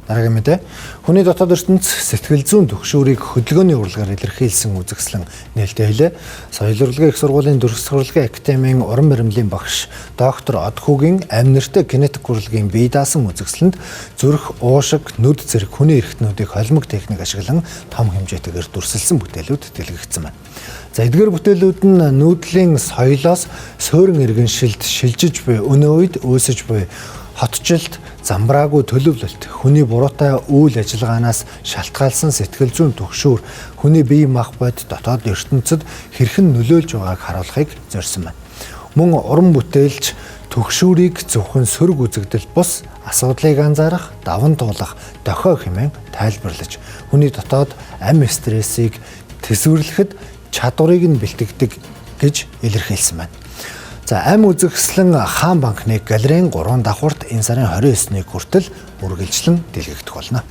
Дараагийн мэдээ. Хүний дотоод ертөнц сэтгэл зүйн түгшүүрийг хөдөлгөөний урлагаар илэрхийлсэн үзэсгэлэн нээлттэй хэлээ. Соёл урлагийн их сургуулийн дөрвөлт урлагийн академийн уран баримлын багш доктор Одхүүгийн амь нэртэй кинетик урлагийн бие даасан үзэсгэлэнд зүрх, уушиг, нүд зэрэг хүний эрхтнүүдийг холимог техник ашиглан том хэмжээтэйгээр дүрсэлсэн бүтээлүүд дэлгэгдсэн байна. За эдгээр бүтээлүүд нь нүүдлийн соёлоос суурин иргэншилд шилжиж буй өнөө үед үүсэж буй хотчлт, замбраагүй төлөвлөлт, хүний буруутай үйл ажиллагаанаас шалтгаалсан сэтгэл зүйн түгшүүр, хүний бие мах бод дотоод ертөнцид хэрхэн нөлөөлж байгааг харуулахыг зорьсон байна. Мөн уран бүтээлч түгшүүрийг зөвхөн сөрөг үзэгдэл бус асуудлыг анзаарах, даван туулах, дохио хэмээн тайлбарлаж, хүний дотоод амь стрессийг тэсвэрлэхэд чадварыг нь бэлтгэдэг гэж илэрхийлсэн байна. За амь үзэсгэлэн Хаан банкны галерейн 3 давхурт энэ сарын 29-ний хүртэл үргэлжлэн дэлгэгдэх болно.